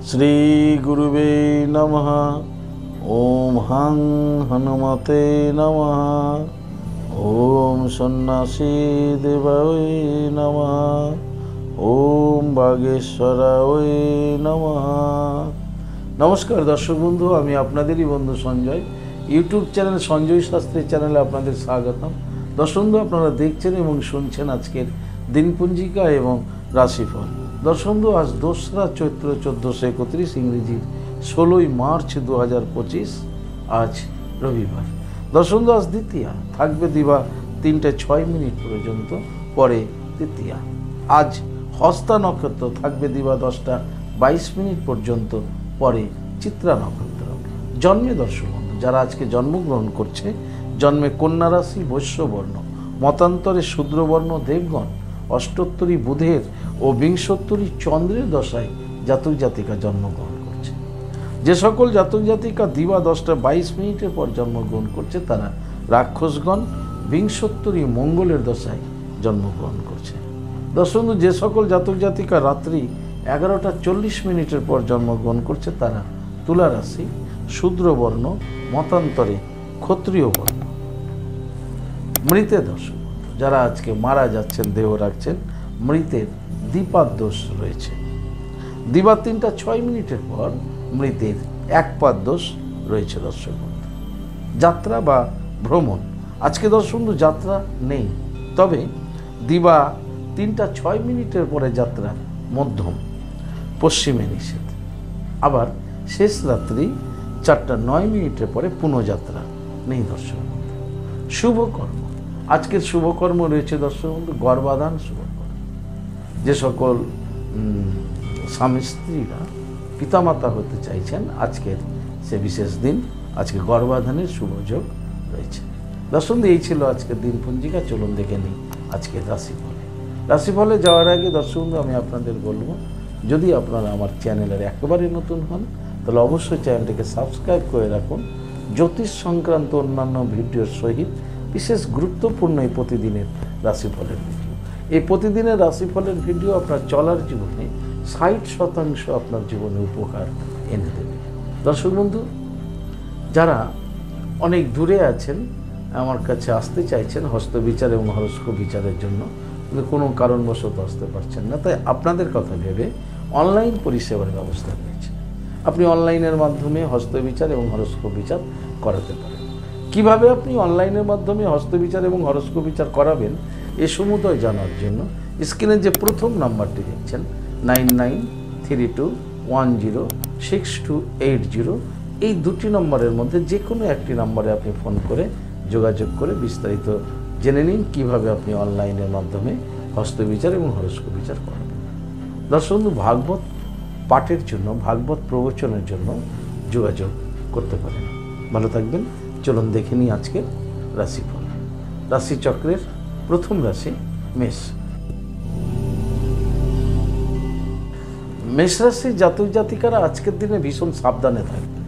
শ্রী গুরুবে নমঃ। ওম হাং হনুমতে নমঃ। ওম সন্ন্যাসী দেবায় নমঃ। ওম বাগেশ্বরায় নমঃ। নমস্কার দর্শক বন্ধু, আমি আপনাদেরই বন্ধু সঞ্জয়। ইউটিউব চ্যানেল সঞ্জয় শাস্ত্রী চ্যানেলে আপনাদের স্বাগতম। দর্শক বন্ধু, আপনারা দেখছেন এবং শুনছেন আজকের দিনপঞ্জিকা এবং রাশিফল। দর্শক বন্ধু, আজ 2রা চৈত্র 1431, ইংরেজির 16ই মার্চ 2025, আজ রবিবার। দর্শক বন্ধু, আজ দ্বিতীয়া, থাকবে দিবা 3টা 6 মিনিট পর্যন্ত, পরে তৃতীয়া। আজ হস্তা নক্ষত্র, থাকবে দিবা 10টা 22 মিনিট পর্যন্ত, পরে চিত্রা নক্ষত্র। জন্মে দর্শক বন্ধু, যারা আজকে জন্মগ্রহণ করছে, জন্মে কন্যা রাশি, বৈশ্যবর্ণ, মতান্তরে শূদ্রবর্ণ দেবগণ, অষ্টোত্তরী বুধের ও বিংশোত্তরী চন্দ্রের দশায় জাতক জাতিকা জন্মগ্রহণ করছে। যে সকল জাতক জাতিকা দিবা 10টা 22 মিনিটের পর জন্মগ্রহণ করছে, তারা রাক্ষসগণ বিংশোত্তরী মঙ্গলের দশায় জন্মগ্রহণ করছে। দর্শক, যে সকল জাতক জাতিকা রাত্রি 11টা 40 মিনিটের পর জন্মগ্রহণ করছে, তারা তুলা রাশি, শূদ্রবর্ণ, মতান্তরে ক্ষত্রিয় বর্ণ। মৃতের দর্শক, যারা আজকে মারা যাচ্ছেন, দেহ রাখছেন, মৃতের দ্বিপাদ দোষ রয়েছে। দিবা 3টা 6 মিনিটের পর মৃতের একপাদ দোষ রয়েছে। দর্শক, যাত্রা বা ভ্রমণ, আজকে দর্শক যাত্রা নেই, তবে দিবা 3টা 6 মিনিটের পরে যাত্রা মধ্যম, পশ্চিমে নিষেধ। আবার শেষ রাত্রি 4টা 9 মিনিটের পরে পুনঃযাত্রা নেই। দর্শক, শুভকর্ম, আজকের শুভকর্ম রয়েছে দর্শক বন্ধু গর্ভাধান শুভকর্ম। যে সকল স্বামী স্ত্রীরা পিতামাতা হতে চাইছেন, আজকের সে বিশেষ দিন, আজকে গর্ভাধানের শুভযোগ রয়েছে। দর্শক, এই ছিল আজকের দিনপঞ্জিকা। চলুন দেখে নিই আজকের রাশিফলে। রাশিফলে যাওয়ার আগে দর্শক বন্ধু, আমি আপনাদের বলবো, যদি আপনারা আমার চ্যানেলের একেবারে নতুন হন, তাহলে অবশ্যই চ্যানেলটিকে সাবস্ক্রাইব করে রাখুন। জ্যোতিষ সংক্রান্ত অন্যান্য ভিডিওর সহিত বিশেষ গুরুত্বপূর্ণ এই প্রতিদিনের রাশিফলের ভিডিও। এই প্রতিদিনের রাশিফলের ভিডিও আপনার চলার জীবনে 60% আপনার জীবনে উপকার এনে দেবে। দর্শক বন্ধু, যারা অনেক দূরে আছেন, আমার কাছে আসতে চাইছেন হস্তবিচার এবং হরস্কোপ বিচারের জন্য, কিন্তু কোনো কারণবশত আসতে পারছেন না, তাই আপনাদের কথা ভেবে অনলাইন পরিষেবার ব্যবস্থা রয়েছে। আপনি অনলাইনের মাধ্যমে হস্তবিচার এবং হরস্কোপ বিচার করাতে পারেন। কিভাবে আপনি অনলাইনের মাধ্যমে হস্তবিচার এবং হরস্কোপ বিচার করাবেন, এ সমুদয় জানার জন্য স্ক্রিনে যে প্রথম নাম্বারটি দেখছেন 9932106280, এই 2টি নম্বরের মধ্যে যে কোনো একটি নম্বরে আপনি ফোন করে যোগাযোগ করে বিস্তারিত জেনে নিন কীভাবে আপনি অনলাইনের মাধ্যমে হস্তবিচার এবং হরস্কোপ বিচার করাবেন। দর্শক, ভাগবত পাঠের জন্য, ভাগবত প্রবচনের জন্য যোগাযোগ করতে পারেন। ভালো থাকবেন। চলুন দেখে নিই আজকের রাশিফল। রাশিচক্রের প্রথম রাশি মেষ। মেষ রাশির জাতক জাতিকারা আজকের দিনে ভীষণ সাবধানে থাকবেন।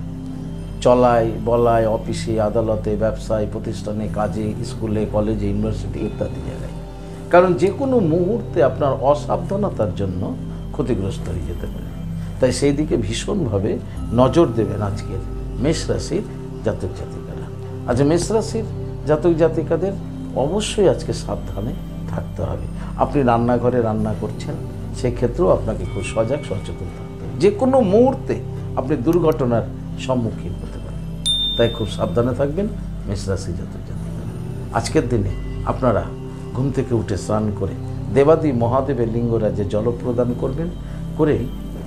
চলায় বলায়, অফিসে, আদালতে, ব্যবসায়, প্রতিষ্ঠানে, কাজে, স্কুলে, কলেজে, ইউনিভার্সিটি ইত্যাদি জায়গায়, কারণ যে কোনো মুহূর্তে আপনার অসাবধানতার জন্য ক্ষতিগ্রস্ত হয়ে যেতে পারে। তাই সেই দিকে ভীষণভাবে নজর দেবেন আজকের মেষ রাশির জাতক জাতিকারা। আজ মেষ রাশির জাতক জাতিকাদের অবশ্যই আজকে সাবধানে থাকতে হবে। আপনি রান্নাঘরে রান্না করছেন, সেক্ষেত্রেও আপনাকে খুব সজাগ সচেতন থাকতে হবে। যে কোনো মুহূর্তে আপনি দুর্ঘটনার সম্মুখীন হতে পারেন, তাই খুব সাবধানে থাকবেন মেষ রাশির জাতক জাতিকারা। আজকের দিনে আপনারা ঘুম থেকে উঠে স্নান করে দেবাদি মহাদেবের লিঙ্গরাজে জল প্রদান করবেন, করেই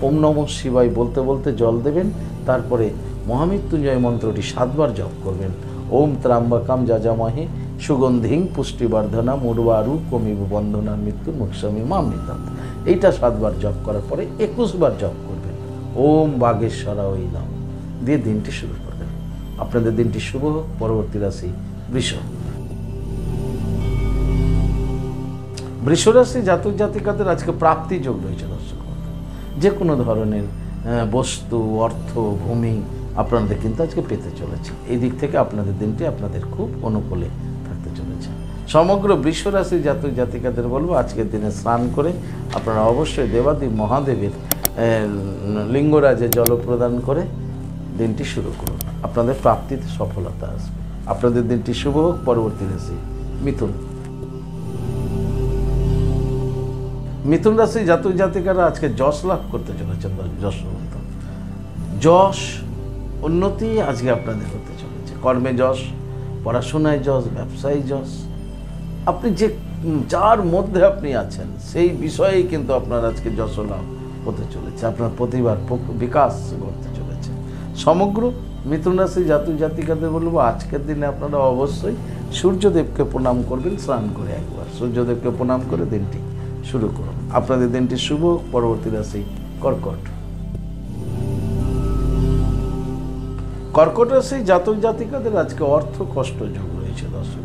ওম নমঃ শিবায় বলতে বলতে জল দেবেন। তারপরে মহামৃত্যুঞ্জয় মন্ত্রটি 7 বার জপ করবেন। ওম ত্রাম্বকাম যজামহে সুগন্ধিং পুষ্টিবর্ধনা মুর্বারু কমিব বন্ধনা মৃত্যু মুক্ষামি মামৃতাৎ। এইটা 7 বার জপ করার পরে 21 বার জপ করবেন ওম বাগেশ্বরায় নমঃ দিয়ে দিনটি শুরু করবেন। আপনাদের দিনটি শুভ হোক। পরবর্তী রাশি বৃষ। বৃষ রাশি জাতক জাতিকাদের আজকে প্রাপ্তি যোগ রয়েছে। দর্শক, যে কোনো ধরনের বস্তু, অর্থ, ভূমি আপনাদের কিন্তু আজকে পেতে চলেছে। এই দিক থেকে আপনাদের দিনটি আপনাদের খুব অনুকূলে থাকতে চলেছে। সমগ্র বৃষ রাশির জাতক জাতিকাদের বলবো, আজকের দিনে স্নান করে আপনারা অবশ্যই দেবাদি মহাদেবের লিঙ্গরাজে জল প্রদান করে দিনটি শুরু করুন। আপনাদের প্রাপ্তিতে সফলতা আসবে। আপনাদের দিনটি শুভ হোক। পরবর্তী রাশি মিথুন। মিথুন রাশি জাতক জাতিকারা আজকে যশ লাভ করতে চলেছেন। যশবন্ত যশ উন্নতি আজকে আপনাদের হতে চলেছে। কর্মে যশ, পড়াশোনায় যশ, ব্যবসায় যশ। আপনি যে যার মধ্যে আপনি আছেন সেই বিষয়েই কিন্তু আপনার আজকে যশ লাভ হতে চলেছে। আপনার প্রতিভার বিকাশ ঘটতে চলেছে। সমগ্র মিথুন রাশি জাতক জাতিকাদের বলবো আজকের দিনে আপনারা অবশ্যই সূর্যদেবকে প্রণাম করবেন স্নান করে একবার। সূর্যদেবকে প্রণাম করে দিনটি শুরু করুন। আপনাদের দিনটি শুভ। পরবর্তী রাশি কর্কট। কর্কট রাশি জাতক জাতিকাদের আজকে অর্থ কষ্ট যোগ রয়েছে। দর্শক,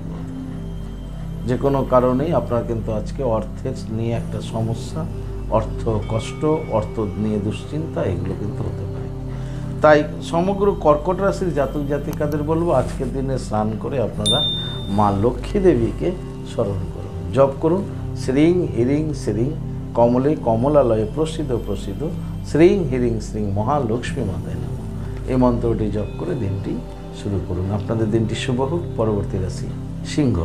যে কোনো কারণেই আপনার কিন্তু আজকে অর্থের নিয়ে একটা সমস্যা, অর্থ কষ্ট, অর্থ নিয়ে দুশ্চিন্তা এগুলো কিন্তু হতে পারে। তাই সমগ্র কর্কট রাশির জাতক জাতিকাদের বলবো আজকের দিনে স্নান করে আপনারা মা লক্ষ্মী দেবীকে স্মরণ করুন, জপ করুন। শ্রীং হিরিং শ্রীং কমলে কমলালয়ে প্রসিদ্ধ প্রসিদ্ধ শ্রীং হিরিং শ্রীং মহালক্ষ্মী মাতায় নমঃ। এই মন্ত্রটি জপ করে দিনটি শুরু করুন। আপনাদের দিনটি শুভ হোক। পরবর্তী রাশি সিংহ।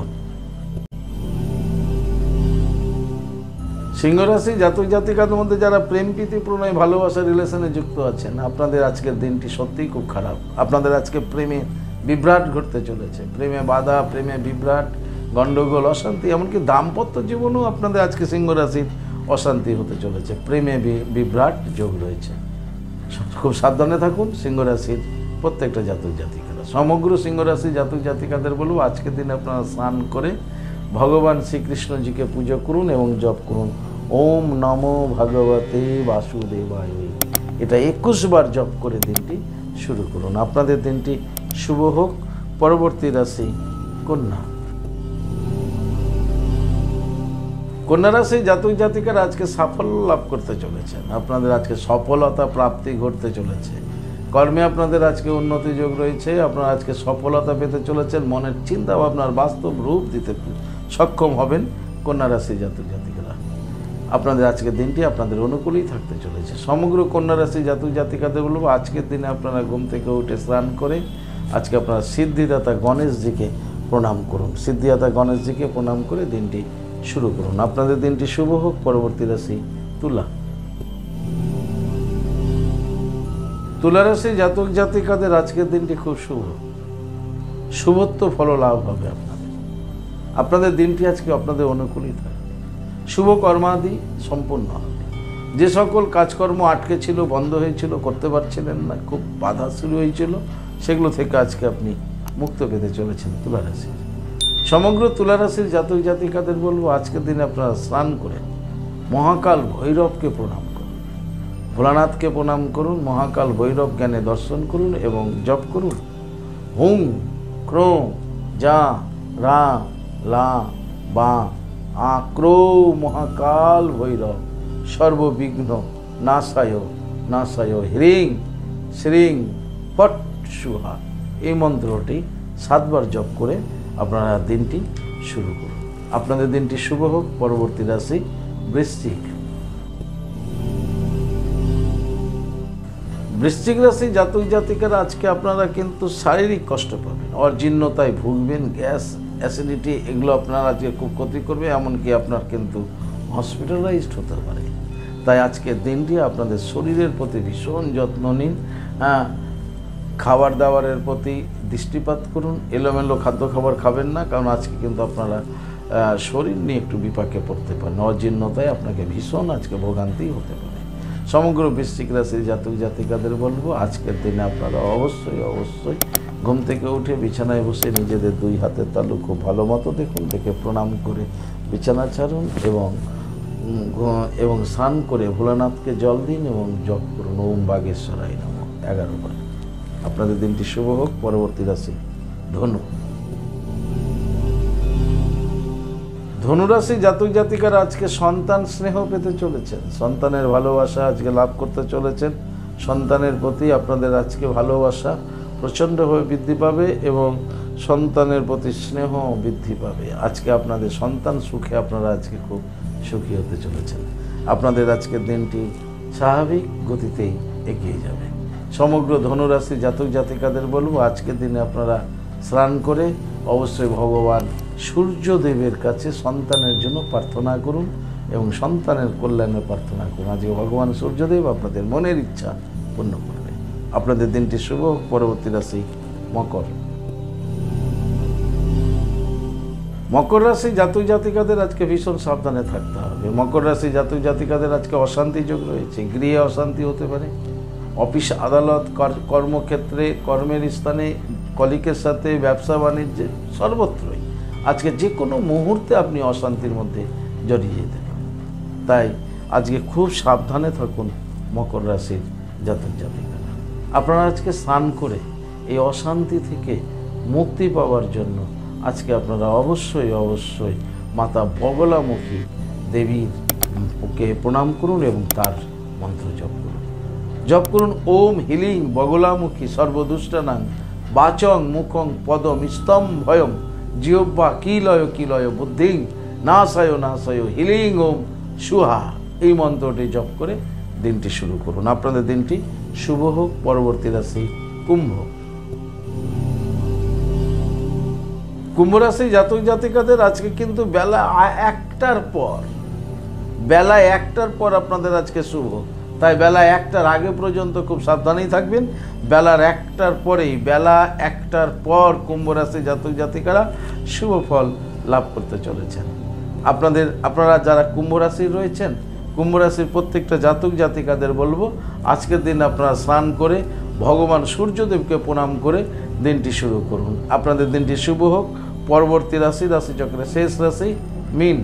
সিংহ রাশি জাতক জাতিকাদের মধ্যে যারা প্রেম প্রীতি প্রণয় ভালোবাসা রিলেশনে যুক্ত আছেন, আপনাদের আজকের দিনটি সত্যিই খুব খারাপ। আপনাদের আজকে প্রেমে বিভ্রাট ঘটতে চলেছে। প্রেমে বাধা, প্রেমে বিভ্রাট, গণ্ডগোল, অশান্তি, এমনকি দাম্পত্য জীবনেও আপনাদের আজকে সিংহ রাশির অশান্তি হতে চলেছে। প্রেমে বিভ্রাট যোগ রয়েছে। খুব সাবধানে থাকুন সিংহ রাশির প্রত্যেকটা জাতক জাতিকারা। সমগ্র সিংহ রাশি জাতক জাতিকাদের বলবো আজকের দিনে আপনারা স্নান করে ভগবান শ্রীকৃষ্ণজিকে পুজো করুন এবং জপ করুন ওম নমো ভগবতে বাসুদেবায়। এটা 21 বার জপ করে দিনটি শুরু করুন। আপনাদের দিনটি শুভ হোক। পরবর্তী রাশি কন্যা। কন্যা রাশি জাতক জাতিকারা আজকে সাফল্য লাভ করতে চলেছেন। আপনাদের আজকে সফলতা প্রাপ্তি ঘটতে চলেছে। কর্মে আপনাদের আজকে উন্নতি যোগ রয়েছে। আপনারা আজকে সফলতা পেতে চলেছেন। মনের চিন্তা ভাবনার বাস্তব রূপ দিতে সক্ষম হবেন কন্যা রাশি জাতক জাতিকারা। আপনাদের আজকের দিনটি আপনাদের অনুকূলেই থাকতে চলেছে। সমগ্র কন্যা রাশি জাতক জাতিকাদের বলবো আজকের দিনে আপনারা ঘুম থেকে উঠে স্নান করে আজকে আপনারা সিদ্ধিদাতা গণেশজিকে প্রণাম করুন। সিদ্ধিদাতা গণেশজিকে প্রণাম করে দিনটি শুরু করুন। আপনাদের দিনটি শুভ হোক। পরবর্তী রাশি তুলা। তুলা রাশি জাতক জাতিকাদের আজকের দিনটি খুব শুভ। শুভত্ব ফল লাভ হবে আপনাদের দিনটি আজকে আপনাদের অনুকূলই থাকবে। শুভ কর্মাদি সম্পূর্ণ হবে। যে সকল কাজকর্ম আটকে ছিল, বন্ধ হয়েছিল, করতে পারছিলেন না, খুব বাধা শুরু হয়েছিল, সেগুলো থেকে আজকে আপনি মুক্ত পেতে চলেছেন তুলা রাশি। সমগ্র তুলা রাশির জাতক জাতিকাদের বলবো আজকের দিনে আপনারা স্নান করে মহাকাল ভৈরবকে প্রণাম করুন, ভোলানাথকে প্রণাম করুন, মহাকাল ভৈরব জ্ঞানে দর্শন করুন এবং জপ করুন হুম ক্রোঁ যা রা লা বা আক্রো মহাকাল ভৈরব সর্ববিঘ্ন নাশায় নাশায় হ্রিং শ্রীং ফট সুহা। এই মন্ত্রটি 7 বার জপ করে আপনারা দিনটি শুরু করুন। আপনাদের দিনটি শুভ হোক। পরবর্তী রাশি বৃশ্চিক। বৃশ্চিক রাশি জাতক জাতিকারা আজকে আপনারা কিন্তু শারীরিক কষ্ট পাবেন, অজীর্ণতায় ভুগবেন, গ্যাস অ্যাসিডিটি এগুলো আপনার আজকে খুব ক্ষতি করবে, এমনকি আপনার কিন্তু হসপিটালাইজড হতে পারে। তাই আজকের দিনটি আপনাদের শরীরের প্রতি ভীষণ যত্ন নিন। খাবার দাবারের প্রতি দৃষ্টিপাত করুন। এলোমেলো খাদ্য খাবার খাবেন না, কারণ আজকে কিন্তু আপনারা শরীর নিয়ে একটু বিপাকে পড়তে পারেন। অজীর্ণতায় আপনাকে ভীষণ আজকে ভোগান্তি হতে পারে। সমগ্র বৃশ্চিক রাশির জাতক জাতিকাদের বলবো আজকের দিনে আপনারা অবশ্যই অবশ্যই ঘুম থেকে উঠে বিছানায় বসে নিজেদের 2 হাতের তালু খুব ভালো মতো দেখুন, দেখে প্রণাম করে বিছানা ছাড়ুন এবং স্নান করে ভোলানাথকে জল দিন এবং জপ করুন ওম বাগেশ্বরায় নমঃ 11 বার। আপনাদের দিনটি শুভ হোক। পরবর্তী রাশি ধনু। ধনুরাশি জাতক জাতিকারা আজকে সন্তান স্নেহ পেতে চলেছেন। সন্তানের ভালোবাসা আজকে লাভ করতে চলেছেন। সন্তানের প্রতি আপনাদের আজকে ভালোবাসা প্রচণ্ডভাবে বৃদ্ধি পাবে এবং সন্তানের প্রতি স্নেহ বৃদ্ধি পাবে। আজকে আপনাদের সন্তান সুখে আপনারা আজকে খুব সুখী হতে চলেছেন। আপনাদের আজকের দিনটি স্বাভাবিক গতিতেই এগিয়ে যাবে। সমগ্র ধনুরাশি জাতক জাতিকাদের বলবো আজকের দিনে আপনারা স্নান করে অবশ্যই ভগবান সূর্যদেবের কাছে সন্তানের জন্য প্রার্থনা করুন এবং সন্তানের কল্যাণে প্রার্থনা করুন। আজকে ভগবান সূর্যদেব আপনাদের মনের ইচ্ছা পূর্ণ করবে। আপনাদের দিনটি শুভ। পরবর্তী রাশি মকর। মকর রাশি জাতক জাতিকাদের আজকে ভীষণ সাবধানে থাকতে হবে। মকর রাশি জাতক জাতিকাদের আজকে অশান্তি যোগ রয়েছে। গৃহে অশান্তি হতে পারে, অফিস আদালত, কর্মক্ষেত্রে, কর্মের স্থানে, কলিকের সাথে, ব্যবসা বাণিজ্যে, সর্বত্রই আজকে যে কোনো মুহূর্তে আপনি অশান্তির মধ্যে জড়িয়ে যেতে পারেন। তাই আজকে খুব সাবধানে থাকুন মকর রাশির জাতক জাতিকারা। আপনারা আজকে স্নান করে এই অশান্তি থেকে মুক্তি পাওয়ার জন্য আজকে আপনারা অবশ্যই মাতা বগলামুখী দেবীকে প্রণাম করুন এবং তার মন্ত্র জপ করুন। ওম হিলিং বগলামুখী সর্বদুষ্টানাং বাচং মুখং পদম স্তম ভয়ম জিহ্বা কিলয় বুদ্ধিং নাশায় হিলিং ওম সুহা, এই মন্ত্রটি জপ করে দিনটি শুরু করুন। আপনাদের দিনটি শুভ হোক। পরবর্তী রাশি কুম্ভ। কুম্ভ রাশি জাতক জাতিকাদের আজকে কিন্তু বেলা 1টার পর আপনাদের আজকে শুভ। তাই বেলা 1টার আগে পর্যন্ত খুব সাবধানেই থাকবেন। বেলার 1টার পরেই, বেলা 1টার পর কুম্ভ রাশি জাতক জাতিকারা শুভ ফল লাভ করতে চলেছেন। আপনারা যারা কুম্ভ রাশির রয়েছেন, কুম্ভ রাশির প্রত্যেকটা জাতক জাতিকাদের বলবো আজকের দিন আপনারা স্নান করে ভগবান সূর্যদেবকে প্রণাম করে দিনটি শুরু করুন। আপনাদের দিনটি শুভ হোক। পরবর্তী রাশিচক্রের শেষ রাশি মীন।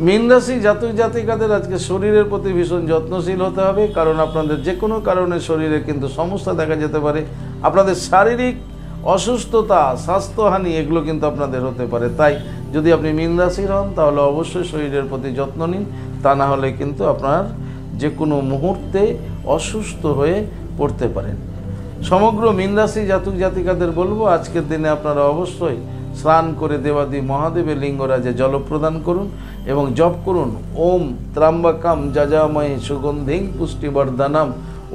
মীন রাশি জাতক জাতিকাদের আজকে শরীরের প্রতি ভীষণ যত্নশীল হতে হবে, কারণ আপনাদের যে কোনো কারণে শরীরে কিন্তু সমস্যা দেখা যেতে পারে। আপনাদের শারীরিক অসুস্থতা, স্বাস্থ্যহানি এগুলো কিন্তু আপনাদের হতে পারে। তাই যদি আপনি মীন রাশির হন তাহলে অবশ্যই শরীরের প্রতি যত্ন নিন, তা না হলে কিন্তু আপনার যে কোনো মুহূর্তে অসুস্থ হয়ে পড়তে পারেন। সমগ্র মীন রাশি জাতক জাতিকাদের বলবো আজকের দিনে আপনারা অবশ্যই স্নান করে দেবাদি মহাদেবের লিঙ্গরাজে জল প্রদান করুন এবং জপ করুন ওম ত্রাম্বকম যজামহে সুগন্ধিং পুষ্টিবর্ধনম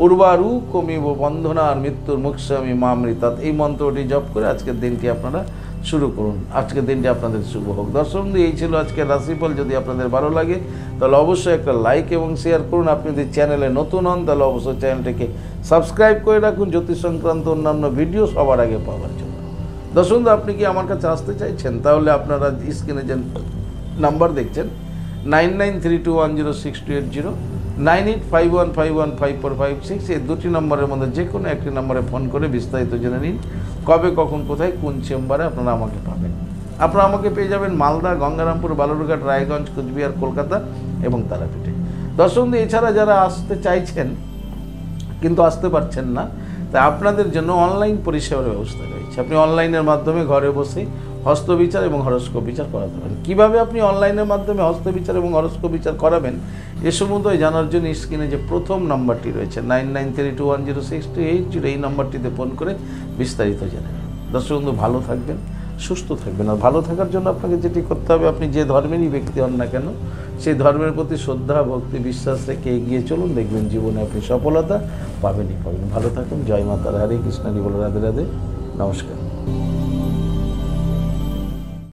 উর্বারু কমিব বন্ধনার মৃত্যুর মুক্ষামি মামৃতাৎ, এই মন্ত্রটি জপ করে আজকের দিনটি আপনারা শুরু করুন। আজকের দিনটি আপনাদের শুভ হোক। দর্শক বন্ধু, এই ছিল আজকের রাশিফল। যদি আপনাদের ভালো লাগে তাহলে অবশ্যই একটা লাইক এবং শেয়ার করুন। আপনি যদি চ্যানেলে নতুন হন তাহলে অবশ্যই চ্যানেলটিকে সাবস্ক্রাইব করে রাখুন জ্যোতিষ সংক্রান্ত অন্যান্য ভিডিও সবার আগে পাওয়ার জন্য। দর্শক বন্ধু, আপনি কি আমার কাছে আসতে চাইছেন তাহলে আপনারা স্ক্রিনে যে নাম্বার দেখছেন 9932106280, 9851515456, এই দুটি নম্বরের মধ্যে যে কোনো একটি নম্বরে ফোন করে বিস্তারিত জেনে নিন কবে, কখন, কোথায়, কোন চেম্বারে আপনারা আমাকে পাবেন। আপনারা আমাকে পেয়ে যাবেন মালদা, গঙ্গারামপুর, বালুরঘাট, রায়গঞ্জ, কুচবিহার, কলকাতা এবং তারাপীঠে। দর্শক বন্ধু, এছাড়া যারা আসতে চাইছেন কিন্তু আসতে পারছেন না, তাই আপনাদের জন্য অনলাইন পরিষেবার ব্যবস্থা রয়েছে। আপনি অনলাইনের মাধ্যমে ঘরে বসে হস্তবিচার এবং হরস্কোপ বিচার করাতে পারেন। কীভাবে আপনি অনলাইনের মাধ্যমে হস্তবিচার এবং হরস্কোপ বিচার করাবেন এ সম্বন্ধে জানার জন্য স্ক্রিনে যে প্রথম নাম্বারটি রয়েছে 9932106280, এই নাম্বারটিতে ফোন করে বিস্তারিত জেনে নেন। দর্শক বন্ধু, ভালো থাকবেন, সুস্থ থাকবেন। আর ভালো থাকার জন্য আপনাকে যেটি করতে হবে, আপনি যে ধর্মেরই ব্যক্তি হন না কেন সেই ধর্মের প্রতি শ্রদ্ধা, ভক্তি, বিশ্বাস রেখে এগিয়ে চলুন। দেখবেন জীবনে আপনি সফলতা পাবেনই পাবেন। ভালো থাকুন। জয় মাতার, হরে কৃষ্ণ, বলে রাধে রাধে, নমস্কার।